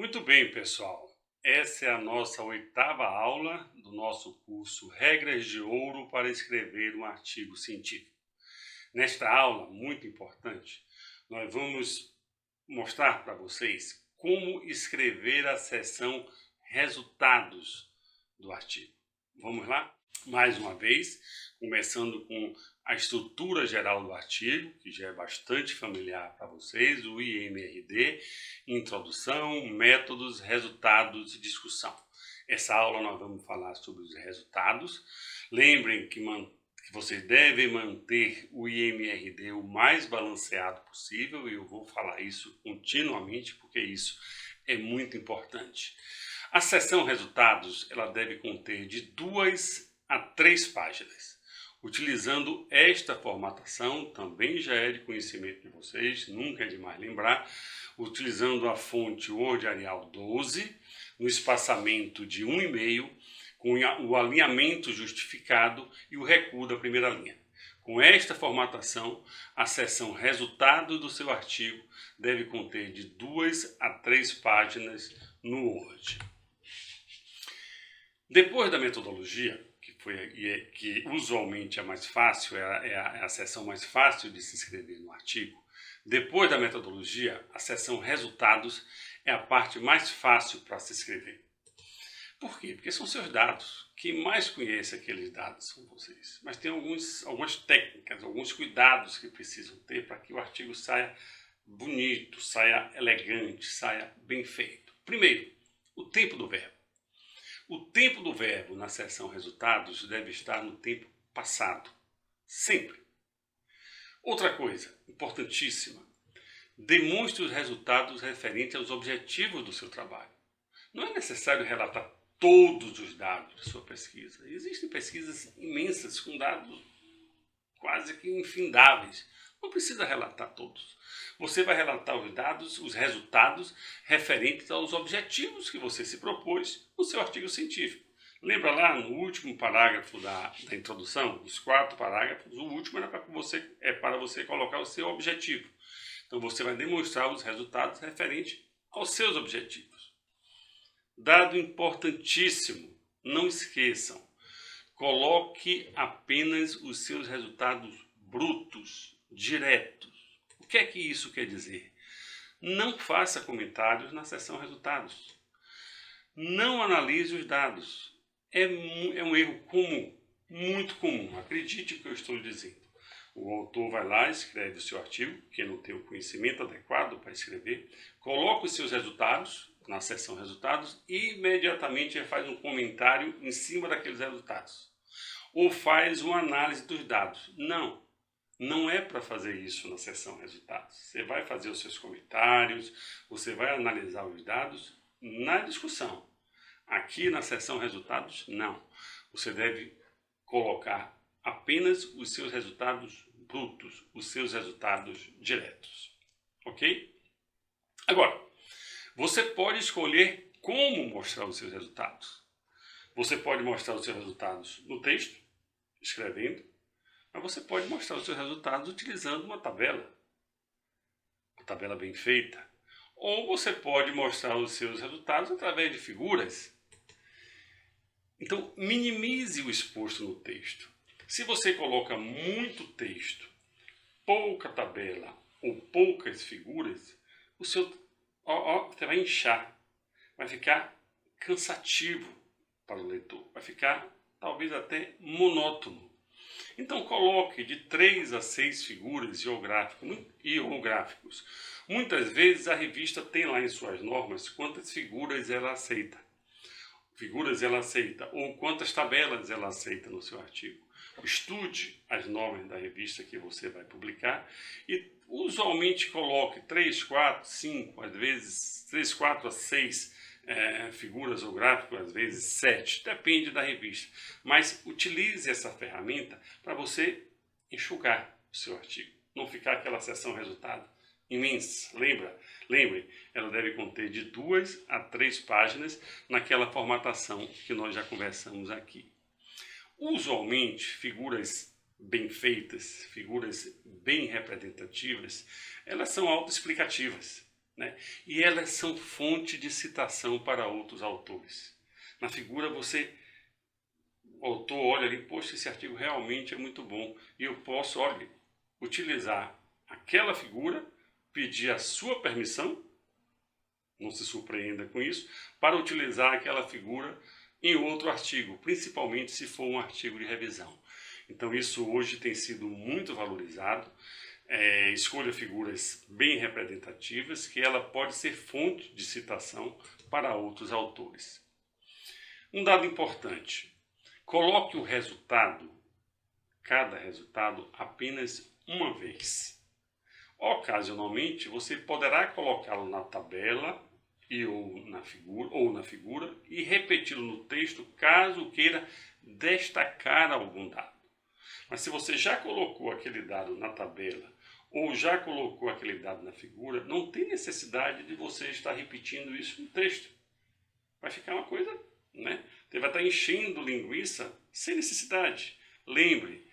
Muito bem, pessoal. Essa é a nossa 8ª aula do nosso curso Regras de Ouro para escrever um artigo científico. Nesta aula, muito importante, nós vamos mostrar para vocês como escrever a seção resultados do artigo. Vamos lá? Mais uma vez, começando com a estrutura geral do artigo, que já é bastante familiar para vocês, o IMRD, introdução, métodos, resultados e discussão. Essa aula nós vamos falar sobre os resultados. Lembrem que vocês devem manter o IMRD o mais balanceado possível, e eu vou falar isso continuamente, porque isso é muito importante. A seção resultados, ela deve conter de 2 a 3 páginas. Utilizando esta formatação, também já é de conhecimento de vocês, nunca é demais lembrar, utilizando a fonte Word Arial 12, no espaçamento de 1,5, com o alinhamento justificado e o recuo da primeira linha. Com esta formatação, a seção resultado do seu artigo deve conter de 2 a 3 páginas no Word. Depois da metodologia, que usualmente é mais fácil, é a seção mais fácil de se escrever no artigo, depois da metodologia, a seção resultados é a parte mais fácil para se escrever. Por quê? Porque são seus dados. Quem mais conhece aqueles dados são vocês. Mas tem algumas técnicas, alguns cuidados que precisam ter para que o artigo saia bonito, saia elegante, saia bem feito. Primeiro, o tempo do verbo. O tempo do verbo na seção resultados deve estar no tempo passado, sempre. Outra coisa importantíssima, demonstre os resultados referentes aos objetivos do seu trabalho. Não é necessário relatar todos os dados da sua pesquisa. Existem pesquisas imensas com dados quase que infindáveis. Não precisa relatar todos. Você vai relatar os dados, os resultados referentes aos objetivos que você se propôs no seu artigo científico. Lembra lá no último parágrafo da introdução, os 4 parágrafos, o último era para você colocar o seu objetivo. Então você vai demonstrar os resultados referentes aos seus objetivos. Dado importantíssimo, não esqueçam, coloque apenas os seus resultados brutos, diretos. O que é que isso quer dizer? Não faça comentários na seção resultados. Não analise os dados. É um erro comum, muito comum. Acredite no que eu estou dizendo. O autor vai lá, escreve o seu artigo, que não tem o conhecimento adequado para escrever, coloca os seus resultados na seção resultados e imediatamente ele faz um comentário em cima daqueles resultados. Ou faz uma análise dos dados. Não é para fazer isso na seção resultados. Você vai fazer os seus comentários, você vai analisar os dados na discussão. Aqui na seção resultados, não. Você deve colocar apenas os seus resultados brutos, os seus resultados diretos. Ok? Agora, você pode escolher como mostrar os seus resultados. Você pode mostrar os seus resultados no texto, escrevendo, mas você pode mostrar os seus resultados utilizando uma tabela bem feita. Ou você pode mostrar os seus resultados através de figuras. Então, minimize o exposto no texto. Se você coloca muito texto, pouca tabela ou poucas figuras, você vai inchar, vai ficar cansativo para o leitor, vai ficar talvez até monótono. Então coloque de 3 a 6 figuras e ou gráficos. Muitas vezes a revista tem lá em suas normas quantas figuras ela aceita. Ou quantas tabelas ela aceita no seu artigo. Estude as normas da revista que você vai publicar e usualmente coloque 3, 4, 5, às vezes 3, 4 a 6 figuras ou gráficos, às vezes 7, depende da revista. Mas utilize essa ferramenta para você enxugar o seu artigo, não ficar aquela seção resultado imensa. Lembrem, ela deve conter de 2 a 3 páginas naquela formatação que nós já conversamos aqui. Usualmente, figuras bem feitas, figuras bem representativas, elas são autoexplicativas. né? E elas são fonte de citação para outros autores. Na figura o autor olha ali, poxa, esse artigo realmente é muito bom, e eu posso, olha, utilizar aquela figura, pedir a sua permissão, não se surpreenda com isso, para utilizar aquela figura em outro artigo, principalmente se for um artigo de revisão. Então isso hoje tem sido muito valorizado. Escolha figuras bem representativas, que ela pode ser fonte de citação para outros autores. Um dado importante, coloque o resultado, cada resultado, apenas uma vez. Ocasionalmente, você poderá colocá-lo na tabela ou na figura e repeti-lo no texto caso queira destacar algum dado. Mas se você já colocou aquele dado na tabela ou já colocou aquele dado na figura, não tem necessidade de você estar repetindo isso no texto. Vai ficar uma coisa, né? Você vai estar enchendo linguiça sem necessidade. Lembre,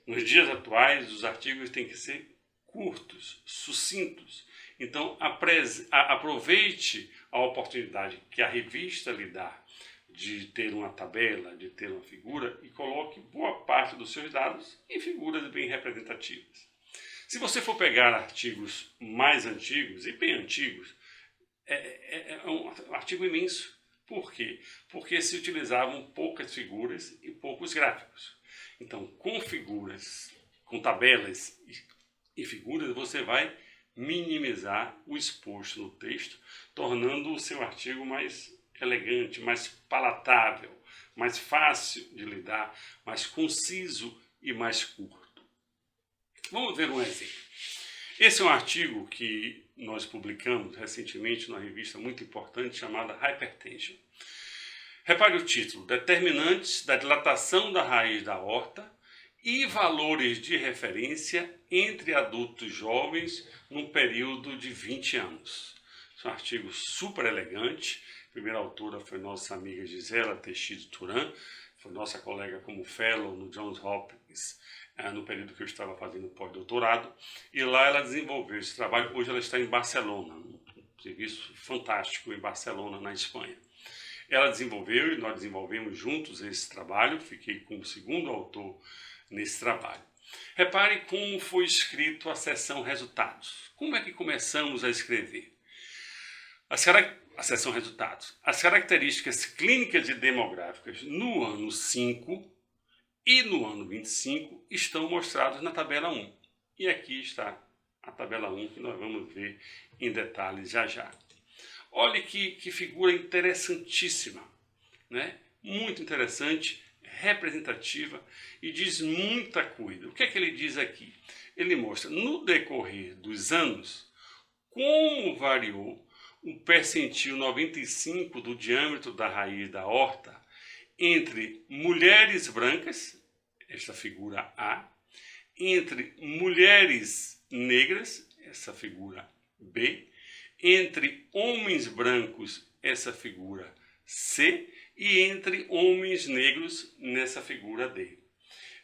nos dias atuais, os artigos têm que ser curtos, sucintos. Então, aproveite a oportunidade que a revista lhe dá de ter uma tabela, de ter uma figura, e coloque boa parte dos seus dados em figuras bem representativas. Se você for pegar artigos mais antigos e bem antigos, é um artigo imenso. Por quê? Porque se utilizavam poucas figuras e poucos gráficos. Então, com figuras, com tabelas e figuras, você vai minimizar o exposto no texto, tornando o seu artigo mais elegante, mais palatável, mais fácil de lidar, mais conciso e mais curto. Vamos ver um exemplo. Esse é um artigo que nós publicamos recentemente numa revista muito importante chamada Hypertension. Repare o título: Determinantes da dilatação da raiz da aorta e valores de referência entre adultos jovens num período de 20 anos. Esse é um artigo super elegante. A primeira autora foi nossa amiga Gisela Teixeira Turan, foi nossa colega como fellow no Johns Hopkins, no período que eu estava fazendo pós-doutorado, e lá ela desenvolveu esse trabalho. Hoje ela está em Barcelona, um serviço fantástico em Barcelona, na Espanha. Ela desenvolveu e nós desenvolvemos juntos esse trabalho, fiquei como segundo autor nesse trabalho. Repare como foi escrito a seção resultados. Como é que começamos a escrever? A seção resultados. As características clínicas e demográficas no ano 5 e no ano 25 estão mostradas na tabela 1. E aqui está a tabela 1 que nós vamos ver em detalhes já já. Olhe que figura interessantíssima, né? Muito interessante, representativa e diz muita coisa. O que é que ele diz aqui? Ele mostra no decorrer dos anos como variou o percentil 95 do diâmetro da raiz da aorta entre mulheres brancas, esta figura A, entre mulheres negras, essa figura B, entre homens brancos, essa figura C, e entre homens negros, nessa figura D.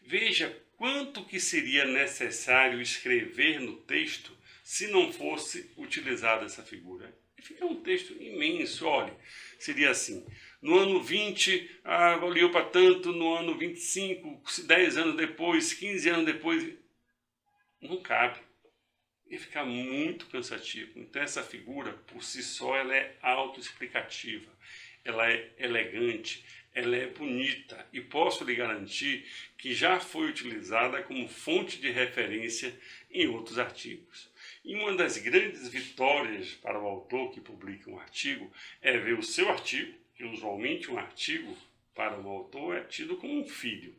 Veja quanto que seria necessário escrever no texto se não fosse utilizada essa figura. Fica um texto imenso, olha, seria assim: no ano 20, valeu para tanto, no ano 25, 10 anos depois, 15 anos depois, não cabe. Ia ficar muito cansativo. Então essa figura, por si só, ela é autoexplicativa, ela é elegante, ela é bonita e posso lhe garantir que já foi utilizada como fonte de referência em outros artigos. E uma das grandes vitórias para o autor que publica um artigo é ver o seu artigo, que usualmente um artigo para o autor é tido como um filho.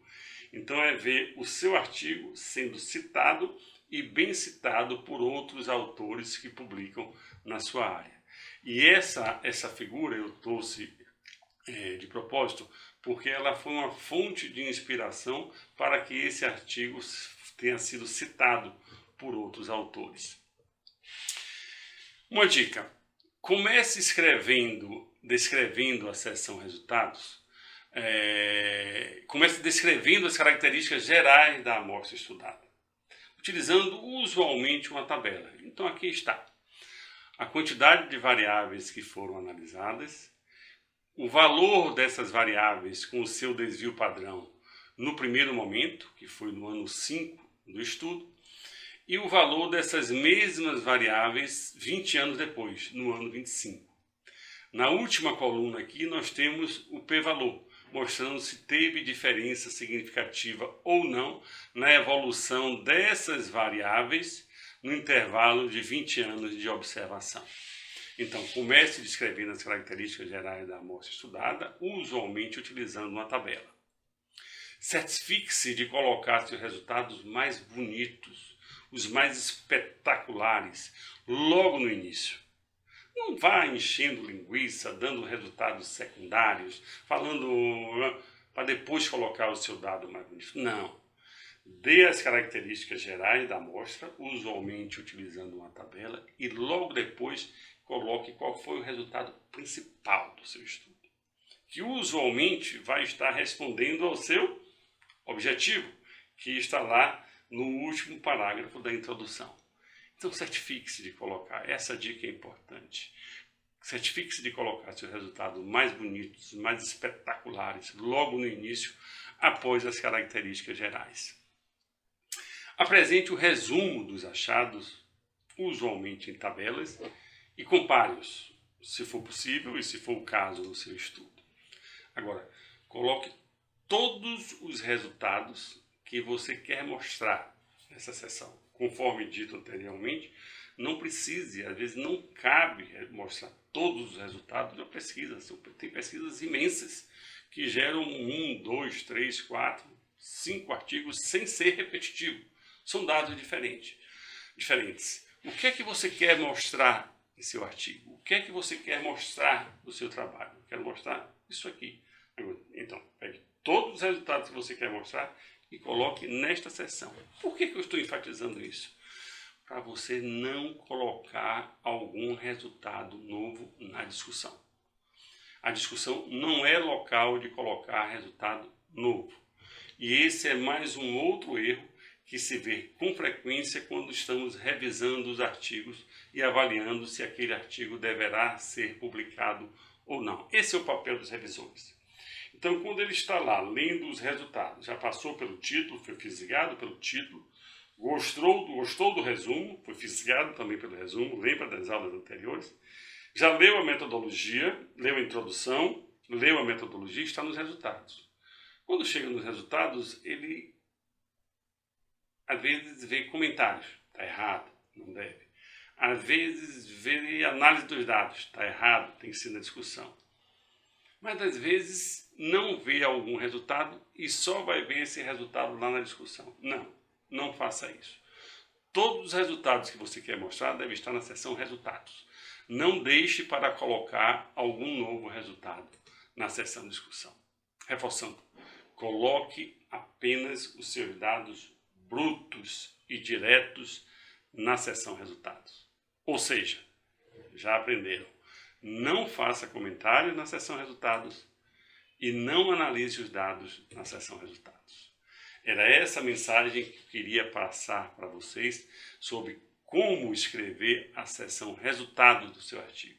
Então é ver o seu artigo sendo citado e bem citado por outros autores que publicam na sua área. E essa figura eu trouxe de propósito porque ela foi uma fonte de inspiração para que esse artigo tenha sido citado por outros autores. Uma dica: comece descrevendo a seção resultados. Comece descrevendo as características gerais da amostra estudada, utilizando usualmente uma tabela. Então aqui está. a quantidade de variáveis que foram analisadas, o valor dessas variáveis com o seu desvio padrão no primeiro momento, que foi no ano 5 do estudo, e o valor dessas mesmas variáveis 20 anos depois, no ano 25. Na última coluna aqui nós temos o p-valor, mostrando se teve diferença significativa ou não na evolução dessas variáveis no intervalo de 20 anos de observação. Então, comece descrevendo as características gerais da amostra estudada, usualmente utilizando uma tabela. Certifique-se de colocar seus resultados mais bonitos, os mais espetaculares, logo no início. Não vá enchendo linguiça, dando resultados secundários, falando para depois colocar o seu dado mais bonito. Não. Dê as características gerais da amostra, usualmente utilizando uma tabela, e logo depois coloque qual foi o resultado principal do seu estudo, que usualmente vai estar respondendo ao seu objetivo, que está lá no último parágrafo da introdução. Então, certifique-se de colocar, essa dica é importante. Certifique-se de colocar seus resultados mais bonitos, mais espetaculares, logo no início, após as características gerais. Apresente o resumo dos achados, usualmente em tabelas, e compare-os, se for possível e se for o caso no seu estudo. Agora, coloque todos os resultados que você quer mostrar nessa sessão. Conforme dito anteriormente, não precise, às vezes não cabe mostrar todos os resultados de uma pesquisa. Tem pesquisas imensas que geram 1, 2, 3, 4, 5 artigos sem ser repetitivo. São dados diferentes. O que é que você quer mostrar em seu artigo? O que é que você quer mostrar no seu trabalho? Eu quero mostrar isso aqui. Então, pegue todos os resultados que você quer mostrar e coloque nesta seção. Por que eu estou enfatizando isso? Para você não colocar algum resultado novo na discussão. A discussão não é local de colocar resultado novo. E esse é mais um outro erro que se vê com frequência quando estamos revisando os artigos e avaliando se aquele artigo deverá ser publicado ou não. Esse é o papel dos revisores. Então, quando ele está lá lendo os resultados, já passou pelo título, foi fisgado pelo título, gostou do resumo, foi fisgado também pelo resumo, lembra das aulas anteriores, já leu a metodologia, leu a introdução, leu a metodologia e está nos resultados. Quando chega nos resultados, ele às vezes vê comentários, está errado, não deve. Às vezes vê análise dos dados, está errado, tem que ser na discussão. Mas às vezes não vê algum resultado e só vai ver esse resultado lá na discussão. Não faça isso. Todos os resultados que você quer mostrar devem estar na seção resultados. Não deixe para colocar algum novo resultado na seção discussão. Reforçando, coloque apenas os seus dados brutos e diretos na seção resultados. Ou seja, já aprenderam, não faça comentários na seção resultados e não analise os dados na seção resultados. Era essa mensagem que eu queria passar para vocês sobre como escrever a seção resultados do seu artigo.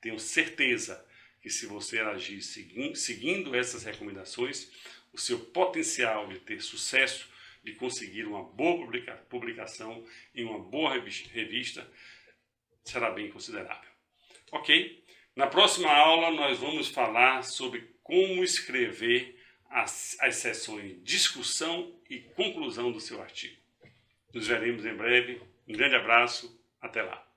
Tenho certeza que se você agir seguindo essas recomendações, o seu potencial de ter sucesso, de conseguir uma boa publicação em uma boa revista, será bem considerável. Ok? Na próxima aula nós vamos falar sobre como escrever as seções discussão e conclusão do seu artigo. Nos veremos em breve. Um grande abraço. Até lá.